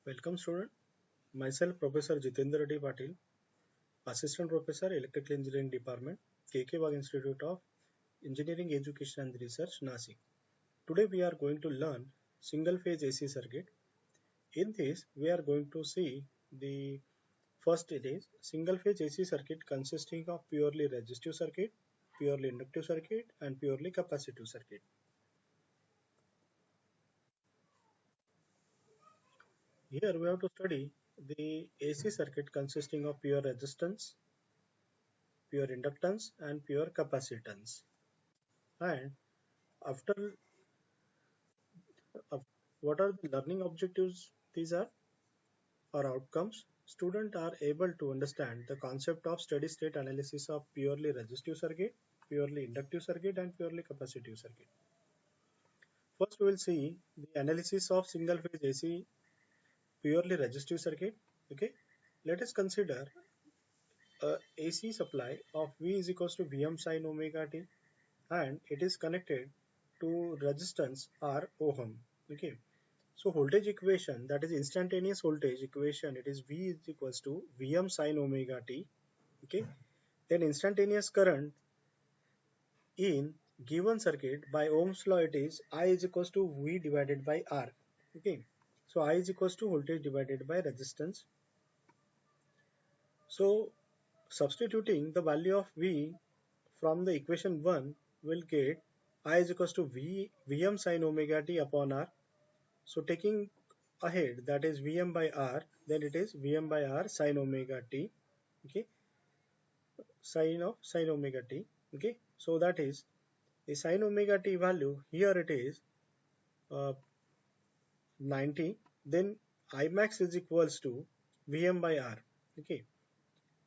Welcome student. Myself Professor Jitendra Reddy Patil, Assistant Professor Electrical Engineering Department, KK Wag Institute of Engineering Education and Research, Nasik. Today we are going to learn single phase AC circuit. In this we are going to see the first it is single phase AC circuit consisting of purely resistive circuit, purely inductive circuit and purely capacitive circuit. Here we have to study the AC circuit consisting of pure resistance, pure inductance and pure capacitance. And after what are the learning objectives these are or outcomes? Students are able to understand the concept of steady state analysis of purely resistive circuit, purely inductive circuit and purely capacitive circuit. First we will see the analysis of single phase AC purely resistive circuit. Okay, let us consider a AC supply of V is equals to Vm sin omega t and it is connected to resistance R ohm. Okay, so voltage equation, that is instantaneous voltage equation, it is V is equals to Vm sin omega t. Okay, then instantaneous current in given circuit by Ohm's law, it is I is equals to V divided by R. Okay, so I is equals to voltage divided by resistance. So substituting the value of V from the equation 1 will get I is equals to Vm sin omega t upon R. So taking ahead, that is Vm by R, then it is Vm by R sin omega t. Okay, sin omega t. Okay, so that is the sin omega t value here, it is uh, 90. Then Imax is equals to Vm by R. Okay,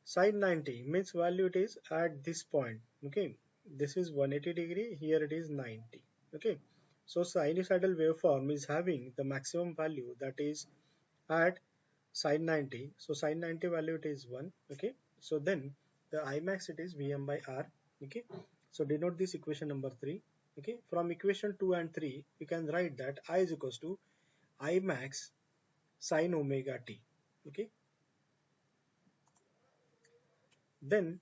sin 90 means value it is at this point. Okay, this is 180 degree, here it is 90. Okay, so sinusoidal waveform is having the maximum value, that is at sin 90. So sin 90 value it is 1. Okay, so then the Imax it is Vm by R. Okay, so denote this equation number 3. Okay, from equation 2 and 3 you can write that I is equals to Imax sin omega t. Okay, then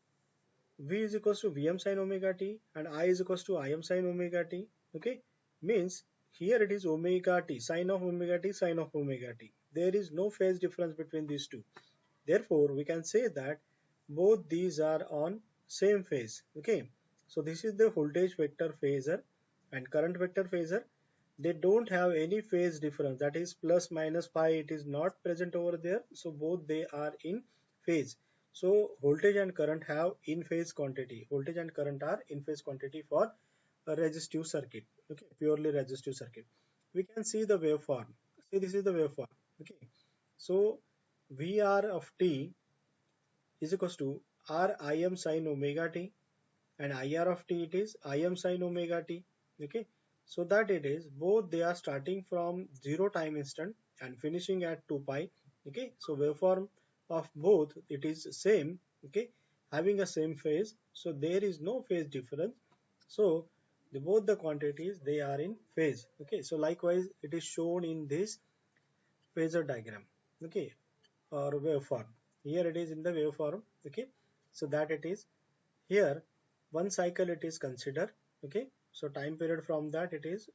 V is equals to Vm sin omega t and I is equals to Im sin omega t. Okay, means here it is omega t, sine of omega t, sine of omega t. There is no phase difference between these two. Therefore, we can say that both these are on same phase. Okay, so this is the voltage vector phasor and current vector phasor. They don't have any phase difference, that is plus minus pi, it is not present over there. So both they are in phase. So voltage and current have in phase quantity. Voltage and current are in phase quantity for a resistive circuit. Okay, purely resistive circuit. We can see the waveform. See, this is the waveform. Okay, so Vr of t is equals to R Im sin omega t and IR of t it is Im sin omega t. Okay, so that it is both they are starting from 0 time instant and finishing at 2 pi. Okay, so waveform of both it is same. Okay, having a same phase, so there is no phase difference. So both the quantities they are in phase. Okay, so likewise it is shown in this phasor diagram. Okay, or waveform, here it is in the waveform. Okay, so that it is here one cycle it is considered. Okay, so time period from that it is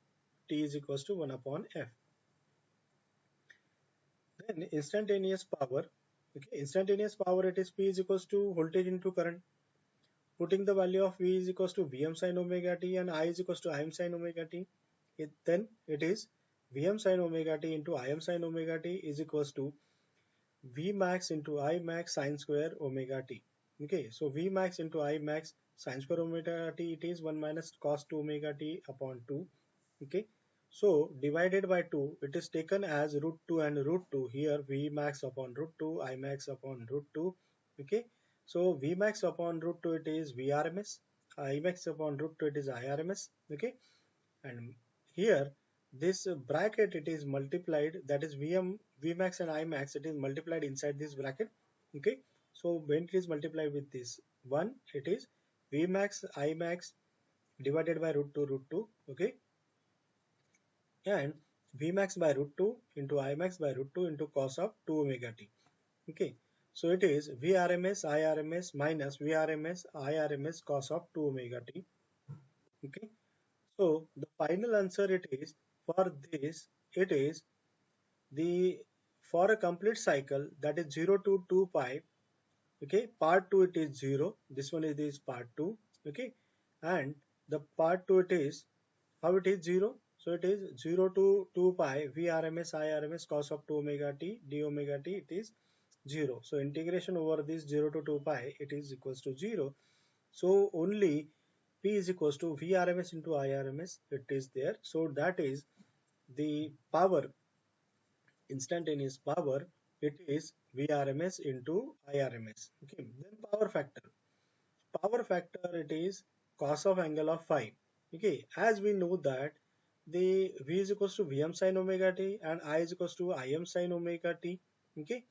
t is equals to 1 upon f. Then instantaneous power. Okay, instantaneous power it is p is equals to voltage into current. Putting the value of v is equals to vm sin omega t and I is equals to im sin omega t, then it is vm sin omega t into im sin omega t is equals to V max into I max sine square omega t. Okay, so V max into I max sine square omega t, it is 1 minus cos 2 omega t upon 2. Okay, so divided by 2, it is taken as root 2 and root 2. Here V max upon root 2, I max upon root 2. Okay, so V max upon root 2 it is VRMS, I max upon root 2 it is IRMS. Okay, and here this bracket it is multiplied, that is Vmax and Imax, it is multiplied inside this bracket. Okay, so when it is multiplied with this 1, it is Vmax Imax divided by root 2 root 2. Okay, and V max by root 2 into I max by root 2 into cos of 2 omega t. Okay, so it is Vrms Irms minus Vrms Irms cos of 2 omega t. Okay, so the final answer it is for this, it is the for a complete cycle, that is 0 to 2 pi. Okay, part 2 it is 0, this one is this part 2. Okay, and the part 2 it is, how it is 0, so it is 0 to 2 pi Vrms Irms cos of 2 omega t d omega t, it is 0. So integration over this 0 to 2 pi, it is equals to 0. So only P is equals to Vrms into Irms, it is there. So that is the power, instantaneous power, it is Vrms into Irms. Okay, then power factor. Power factor it is cos of angle of phi. Okay, as we know that the V is equals to Vm sin omega t and I is equals to Im sin omega t. Okay,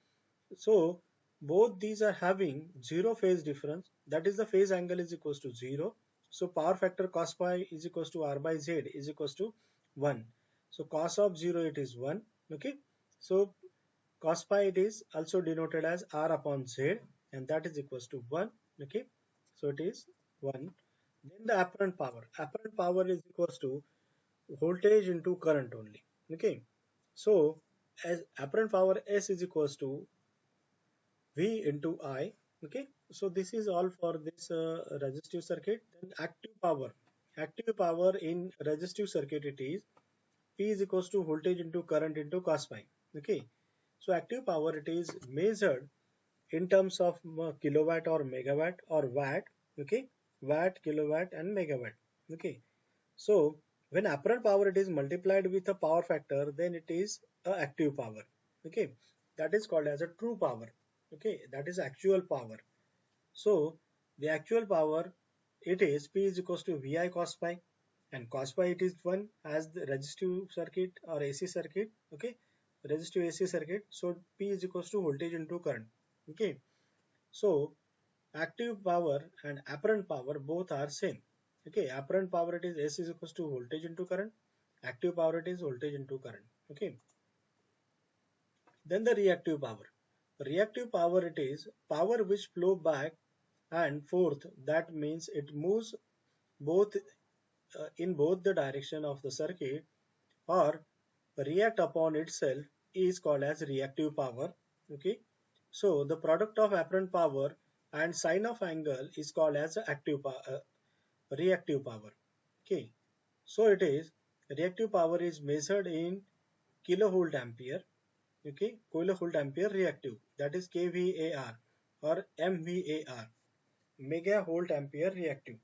so both these are having zero phase difference. That is the phase angle is equals to 0. So power factor cos pi is equals to R by Z is equals to 1. So cos of 0 it is 1. Okay. So cos pi it is also denoted as R upon Z, and that is equals to 1. Okay. So it is 1. Then the apparent power. Apparent power is equals to voltage into current only. Okay. So as apparent power S is equals to V into I. Okay, so this is all for this resistive circuit. Then active power. Active power in resistive circuit it is P is equals to voltage into current into cos phi. Okay, so active power it is measured in terms of kilowatt or megawatt or watt. Okay, watt, kilowatt, and megawatt. Okay, so when apparent power it is multiplied with a power factor, then it is a active power. Okay, that is called as a true power. Okay, that is actual power. So the actual power it is P is equals to VI cos pi, and cos pi it is 1 as the resistive circuit or AC circuit. Okay, resistive AC circuit. So P is equals to voltage into current. Okay, so active power and apparent power both are same. Okay, apparent power it is S is equals to voltage into current. Active power it is voltage into current. Okay, then the reactive power. Reactive power it is power which flow back and forth. That means it moves both in both the direction of the circuit or react upon itself is called as reactive power. Okay, so the product of apparent power and sine of angle is called as reactive power. Okay, so it is reactive power is measured in kilovolt ampere. Okay, kilovolt ampere reactive, that is kVAR or MVAR, megavolt ampere reactive.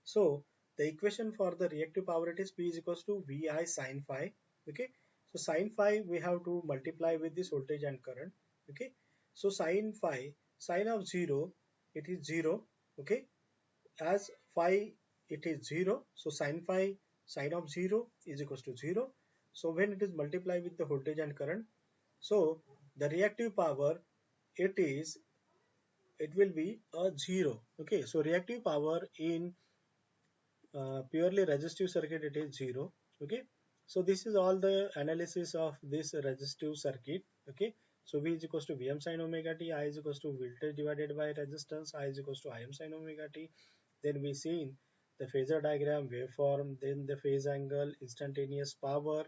So the equation for the reactive power it is P is equals to VI sin phi. Okay, so sin phi we have to multiply with this voltage and current. Okay, so sin phi, sin of 0 it is 0. Okay, as phi it is 0, so sin phi, sin of 0 is equals to 0. So when it is multiplied with the voltage and current, so the reactive power it is, it will be a 0. Okay, so reactive power in purely resistive circuit it is 0. Okay, so this is all the analysis of this resistive circuit. Okay, so V is equals to Vm sin omega t, I is equals to voltage divided by resistance, I is equals to Im sin omega t. Then we see the phasor diagram, waveform, then the phase angle, instantaneous power.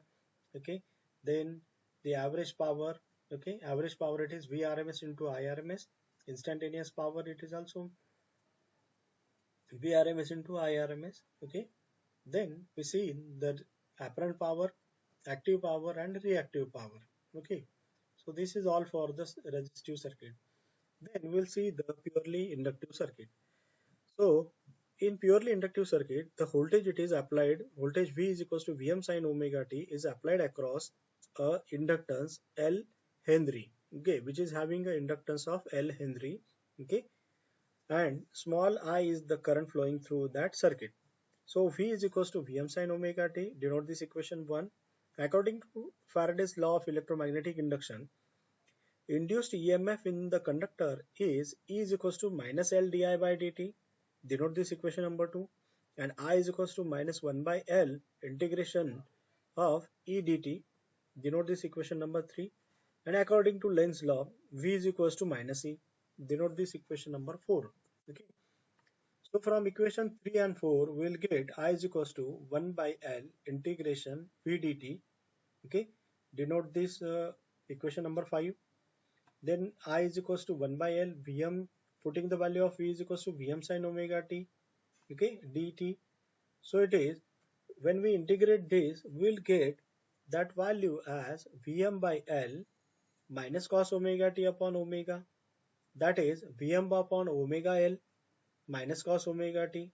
Okay, then the average power. Okay, average power it is Vrms into Irms. Instantaneous power it is also Vrms into Irms. Okay, then we see the apparent power, active power, and reactive power. Okay, so this is all for the resistive circuit. Then we'll see the purely inductive circuit. So in purely inductive circuit, the voltage it is applied, voltage V is equals to Vm sin omega t is applied across a inductance L Henry, okay, which is having an inductance of L Henry, okay, and small I is the current flowing through that circuit. So V is equals to Vm sin omega t, denote this equation 1. According to Faraday's law of electromagnetic induction, induced EMF in the conductor is E is equals to minus L di by dt, denote this equation number 2, and I is equals to minus 1 by L integration of E dt. denote this equation number 3. And according to Lenz's law, V is equals to minus E, denote this equation number 4. Okay. So from equation 3 and 4, we will get I is equals to 1 by L integration V dt. Okay. Denote this equation number 5. Then I is equals to 1 by L Vm, putting the value of V is equals to Vm sin omega t. Okay. dt. So it is, when we integrate this, we will get that value as Vm by L minus cos omega t upon omega, that is Vm upon omega L minus cos omega t,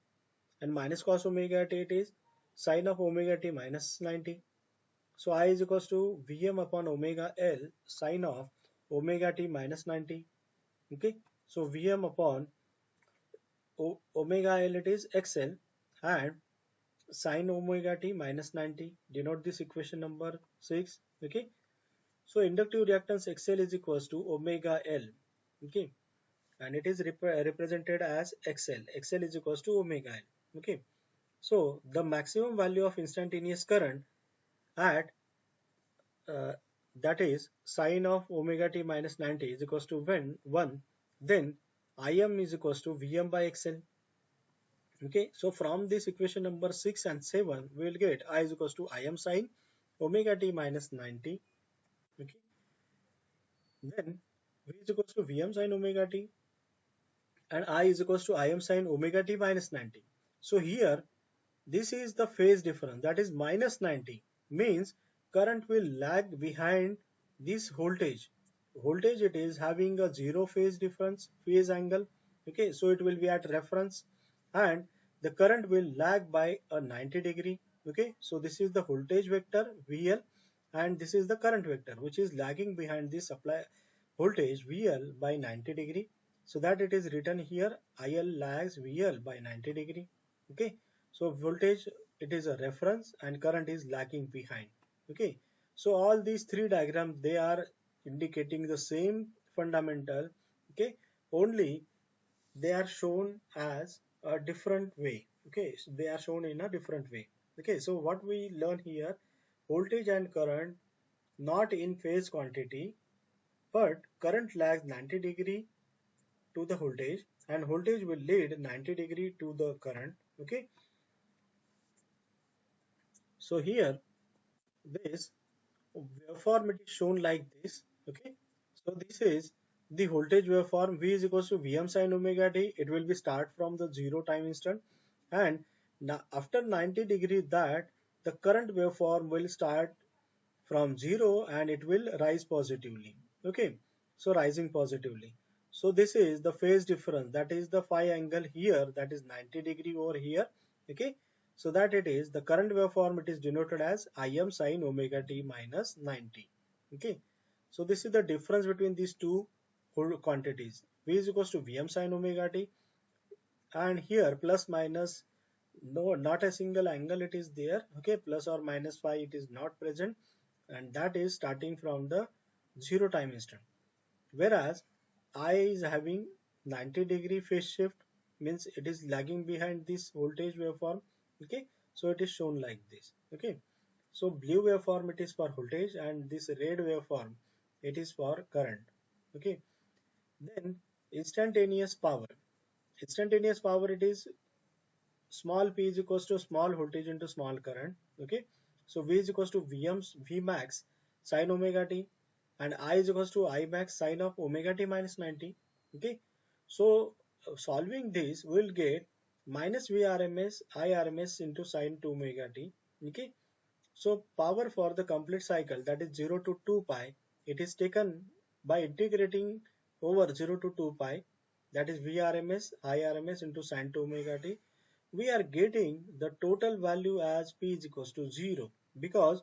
and minus cos omega t it is sine of omega t minus 90. So I is equals to Vm upon omega L sine of omega t minus 90. Okay, so Vm upon omega L it is XL, and sine omega t minus 90, denote this equation number 6. Okay, so inductive reactance XL is equals to omega L. Okay, and it is represented as XL. XL is equals to omega L. Okay, so the maximum value of instantaneous current at uh, that is sine of omega t minus 90 is equals to when 1, then Im is equals to Vm by XL. Okay, so from this equation number 6 and 7, we will get I is equals to Im sine omega t minus 90. Okay, then V is equals to Vm sine omega t, and I is equals to Im sine omega t minus 90. So here, this is the phase difference, that is minus 90, means current will lag behind this voltage. Voltage, it is having a zero phase difference, phase angle. Okay, so it will be at reference, and the current will lag by a 90 degree. Okay, so this is the voltage vector VL, and this is the current vector which is lagging behind the supply voltage VL by 90 degree. So that it is written here, IL lags VL by 90 degree. Okay, so voltage, it is a reference, and current is lagging behind. Okay, so all these three diagrams, they are indicating the same fundamental. Okay, only they are shown as a different way. Okay, so they are shown in a different way. Okay, so what we learn here, voltage and current not in phase quantity, but current lags 90 degree to the voltage, and voltage will lead 90 degree to the current. Okay, so here this waveform, it is shown like this. Okay, so this is the voltage waveform. V is equals to Vm sin omega t. It will be start from the 0 time instant, and now after 90 degree, that the current waveform will start from 0 and it will rise positively. Okay, so rising positively. So this is the phase difference, that is the phi angle here, that is 90 degree over here. Okay, so that it is the current waveform, it is denoted as Im sin omega t minus 90. Okay, so this is the difference between these two whole quantities. V is equals to Vm sin omega t, and here plus minus, no, not a single angle it is there. Okay, plus or minus phi, it is not present, and that is starting from the 0 time instant. Whereas I is having 90 degree phase shift, means it is lagging behind this voltage waveform. Okay, so it is shown like this. Okay, so blue waveform, it is for voltage, and this red waveform, it is for current. Okay, then instantaneous power. Instantaneous power, it is small p is equals to small voltage into small current. Okay, so V is equals to V max sin omega t, and I is equals to I max sin of omega t minus 90. Okay, so solving this, we will get minus Vrms Irms into sin 2 omega t. Okay, so power for the complete cycle, that is 0 to 2 pi, it is taken by integrating over 0 to 2 pi, that is Vrms Irms into sin 2 omega t. We are getting the total value as p is equals to 0, because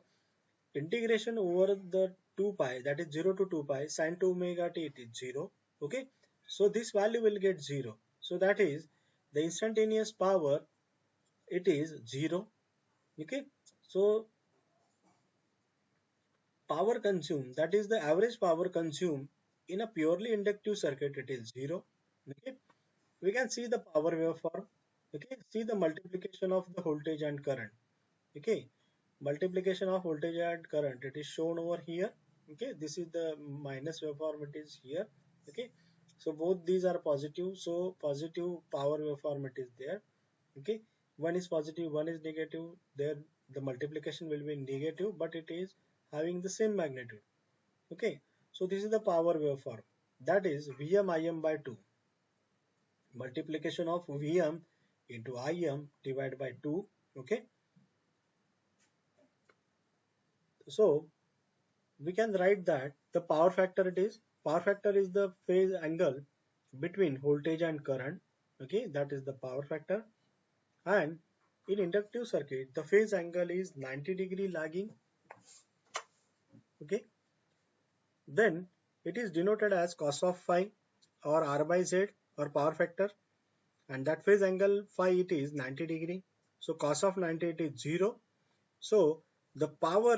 integration over the 2 pi, that is 0 to 2 pi sin 2 omega t, it is 0. Okay, so this value will get 0, so that is the instantaneous power, it is 0. Okay, so power consumed, that is the average power consumed in a purely inductive circuit, it is 0. Okay, we can see the power waveform. Okay, see the multiplication of the voltage and current. Okay, multiplication of voltage and current, it is shown over here. Okay, this is the minus waveform, it is here. Okay, so both these are positive, so positive power waveform it is there. Okay, one is positive, one is negative, there the multiplication will be negative, but it is having the same magnitude. Okay, so this is the power waveform, that is Vm Im by 2, multiplication of Vm into Im divided by 2. Okay, so we can write that the power factor is the phase angle between voltage and current. Okay, that is the power factor. And in inductive circuit the phase angle is 90-degree lagging. Okay, then it is denoted as cos of phi or r by z or power factor, and that phase angle phi it is 90-degree, so cos of 90 it is 0. So the power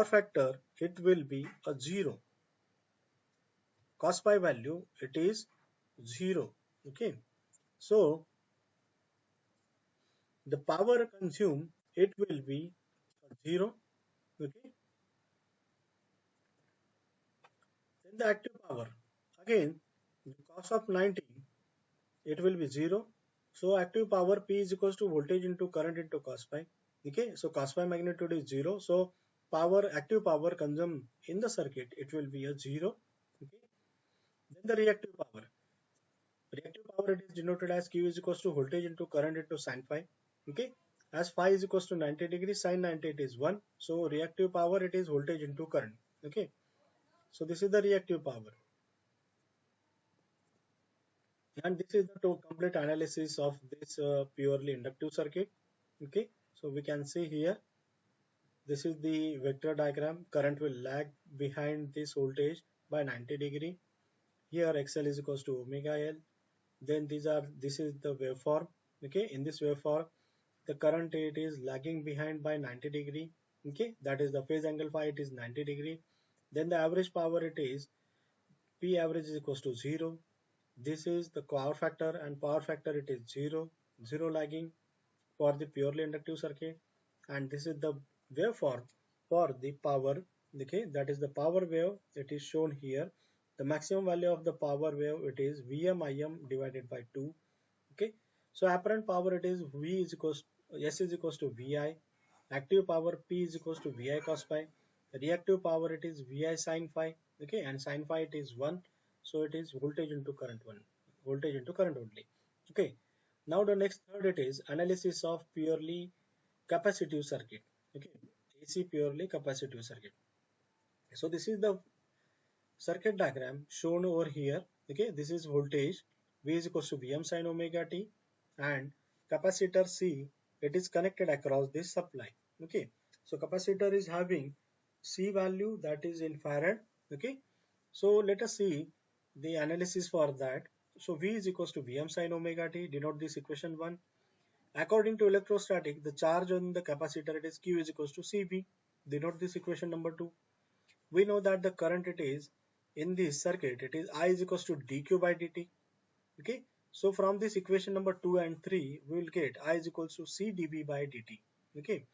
factor it will be a 0. Cos pi value it is 0. Okay, so the power consumed it will be 0. Okay, then the active power, again the cos of 90 it will be 0. So active power P is equals to voltage into current into cos pi. Okay, so cos pi magnitude is 0. So active power consumed in the circuit it will be a 0. Okay, then the reactive power. Reactive power it is denoted as Q is equals to voltage into current into sin phi. Okay, as phi is equals to 90 degrees, sin 90 it is 1. So reactive power it is voltage into current. Okay, so this is the reactive power, and this is the complete analysis of this purely inductive circuit. Okay, so we can see here, this is the vector diagram. Current will lag behind this voltage by 90-degree. Here XL is equals to omega L. Then this is the waveform. Okay, in this waveform the current it is lagging behind by 90-degree. Okay, that is the phase angle phi it is 90-degree. Then the average power it is P average is equals to 0. This is the power factor, and power factor it is 0, 0 lagging for the purely inductive circuit. And this is the waveform for the power. Okay, that is the power wave, it is shown here. The maximum value of the power wave it is Vm Im divided by 2. Okay, so apparent power it is V is equals S is equals to Vi. Active power P is equals to Vi cos phi. Reactive power it is Vi sin phi. Okay, and sin phi it is 1. So it is voltage into current 1. Voltage into current only. Okay, now the next third it is analysis of purely capacitive circuit. Okay, AC purely capacitive circuit. So this is the circuit diagram shown over here. Okay, this is voltage V is equals to Vm sin omega t, and capacitor C it is connected across this supply. Okay, so capacitor is having C value, that is in farad. Okay, so let us see the analysis for that. So V is equals to Vm sin omega t, denote this equation 1. According to electrostatic, the charge on the capacitor it is Q is equals to Cv, denote this equation number 2. We know that the current it is in this circuit it is I is equals to dq by dt. Okay, so from this equation number 2 and 3 we will get I is equals to c dv by dt. Okay,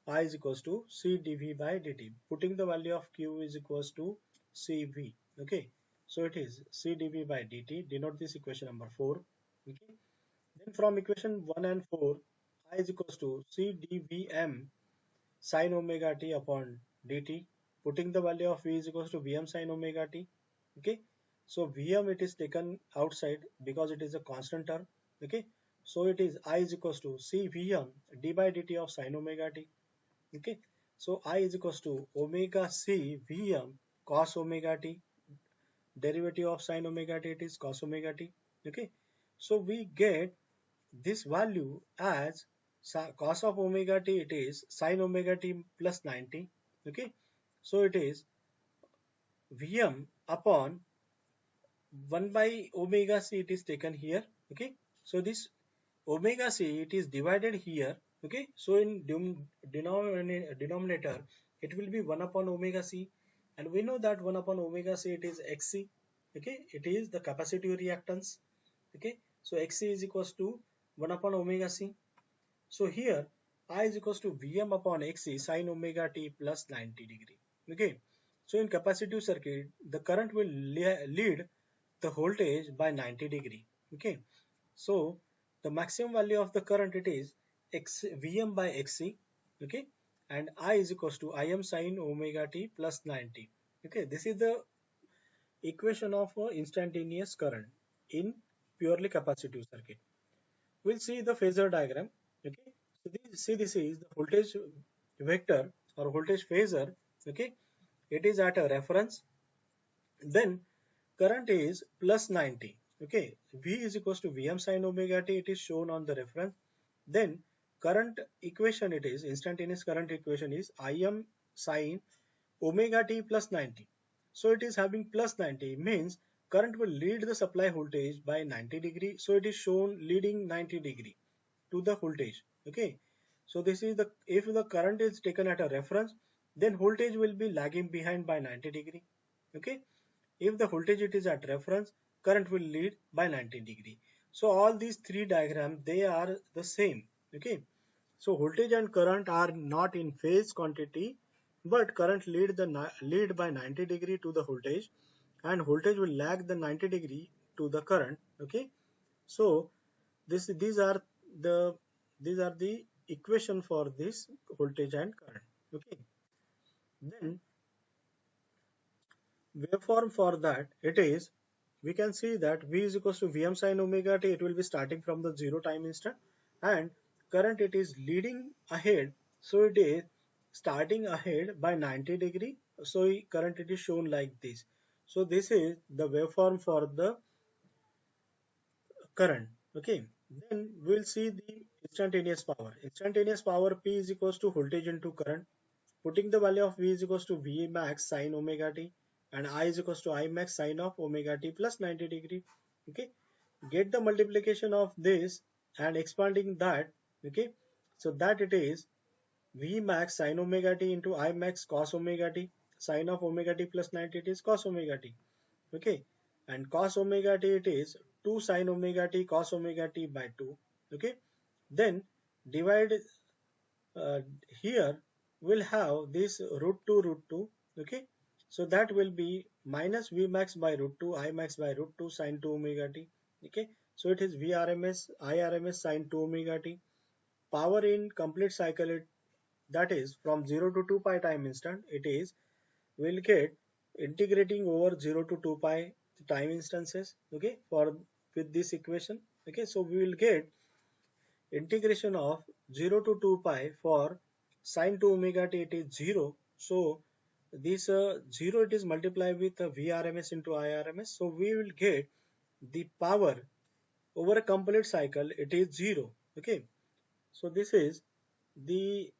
I is equals to c dv by dt, putting the value of q is equals to cv. Okay, so it is c dv by dt, denote this equation number 4. Okay, then from equation 1 and 4, I is equals to c dvm sin omega t upon dt, putting the value of v is equals to vm sin omega t. Okay, so vm it is taken outside because it is a constant term. Okay, so it is I is equals to c vm d by dt of sin omega t. Okay, so I is equals to omega c vm cos omega t, derivative of sin omega t it is cos omega t. Okay, so we get this value as cos of omega t it is sin omega t plus 90. Okay, so it is Vm upon 1 by omega c it is taken here. Okay, so this omega c it is divided here. Okay, so in denominator it will be 1 upon omega c, and we know that 1 upon omega c it is xc. Okay, it is the capacitive reactance. Okay, so xc is equals to 1 upon omega c. So here I is equals to Vm upon Xc sine omega t plus 90 degree. Okay. So in capacitive circuit, the current will lead the voltage by 90 degree. Okay. So the maximum value of the current it is Vm by Xc. Okay. And I is equals to Im sine omega t plus 90. Okay. This is the equation of instantaneous current in purely capacitive circuit. We'll see the phasor diagram. Okay, so this is the voltage vector or voltage phasor. Okay, it is at a reference. Then current is plus 90. Okay, V is equals to Vm sin omega t. It is shown on the reference. Then current equation it is instantaneous current equation is Im sin omega t plus 90. So it is having plus 90 means current will lead the supply voltage by 90 degree. So it is shown leading 90 degree to the voltage. Okay. So this is the if the current is taken at a reference, then voltage will be lagging behind by 90 degree. Okay. If the voltage it is at reference, current will lead by 90 degree. So all these three diagrams they are the same. Okay. So voltage and current are not in phase quantity, but current lead by 90 degree to the voltage, and voltage will lag the 90 degree to the current. Okay. So this the these are the equation for this voltage and current. Okay. Then waveform for that it is we can see that V is equals to Vm sin omega t. It will be starting from the 0 time instant, and current it is leading ahead, so it is starting ahead by 90 degree. So current it is shown like this. So this is the waveform for the current. Okay, then we'll see the instantaneous power. Instantaneous power P is equals to voltage into current. Putting the value of V is equals to V max sine omega t, and I is equals to I max sine of omega t plus 90 degree. Okay, get the multiplication of this and expanding that. Okay, so that it is V max sine omega t into I max cos omega t. Sine of omega t plus 90 it is cos omega t. Okay, and cos omega t it is 2 sine omega t cos omega t by 2. Okay, then divide uh, here we'll have this root 2 root 2. Okay, so that will be minus V max by root 2 I max by root 2 sine 2 omega t. Okay, so it is VRMS IRMS sine 2 omega t. Power in complete cycle that is from 0 to 2 pi time instant it is we'll get integrating over 0 to 2 pi time instances. Okay, for with this equation. Okay, so we will get integration of 0 to 2 pi for sine 2 omega t it is 0. So this 0 it is multiplied with VRMS into IRMS. So we will get the power over a complete cycle it is 0. Okay, so this is the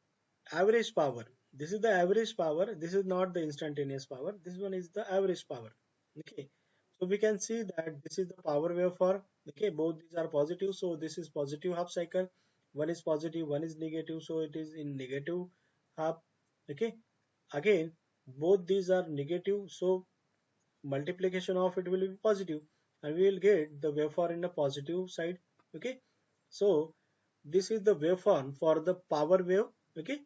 average power. This is the average power. This is not the instantaneous power. This one is the average power. Okay, so we can see that this is the power waveform. Okay, both these are positive, so this is positive half cycle. One is positive, one is negative, so it is in negative half. Okay, again both these are negative, so multiplication of it will be positive, and we will get the waveform in the positive side. Okay, so this is the waveform for the power wave. Okay,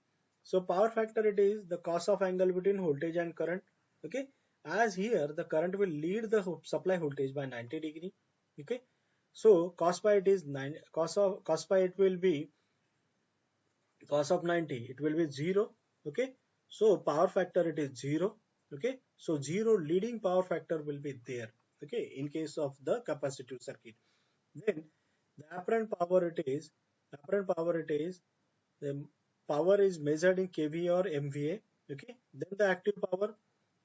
so power factor it is the cos of angle between voltage and current. Okay, as here the current will lead the supply voltage by 90 degree. Okay, so cos pi it is 9 cos pi it will be cos of 90 it will be 0. Okay, so power factor it is 0. Okay, so 0 leading power factor will be there. Okay, in case of the capacitive circuit. Then the apparent power it is the power is measured in kVA or MVA. Okay, then the active power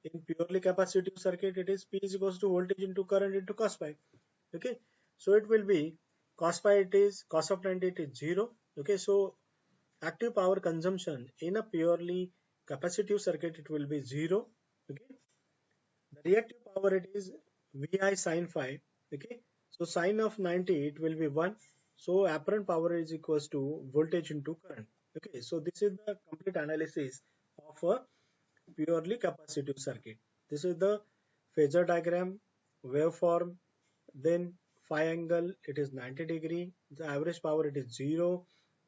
in purely capacitive circuit it is P is equals to voltage into current into cos pi. Okay, so it will be cos pi it is cos of 90 it is 0. Okay, so active power consumption in a purely capacitive circuit it will be 0. Okay, the reactive power it is Vi sin phi. Okay, so sine of 90 it will be 1. So apparent power is equals to voltage into current. Okay, so this is the complete analysis of a purely capacitive circuit. This is the phasor diagram, waveform, then phi angle it is 90 degree, the average power it is 0,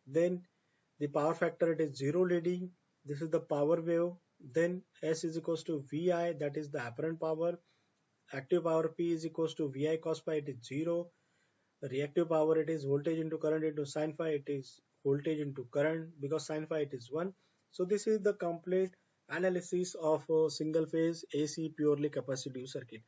then The power factor, it is 0 leading. This is the power wave. Then S is equals to VI, that is the apparent power. Active power P is equals to VI cos phi, it is 0. Reactive power, it is voltage into current into sin phi, it is voltage into current, because sin phi it is 1. So this is the complete analysis of a single phase AC purely capacitive circuit.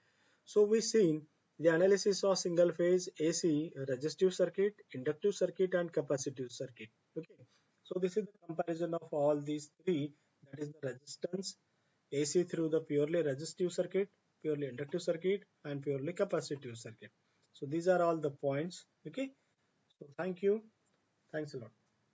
So we seen the analysis of single phase AC resistive circuit, inductive circuit and capacitive circuit. Okay. So this is the comparison of all these three, that is the resistance, AC through the purely resistive circuit, purely inductive circuit and purely capacitive circuit. So these are all the points. Okay. So thank you. Thanks a lot.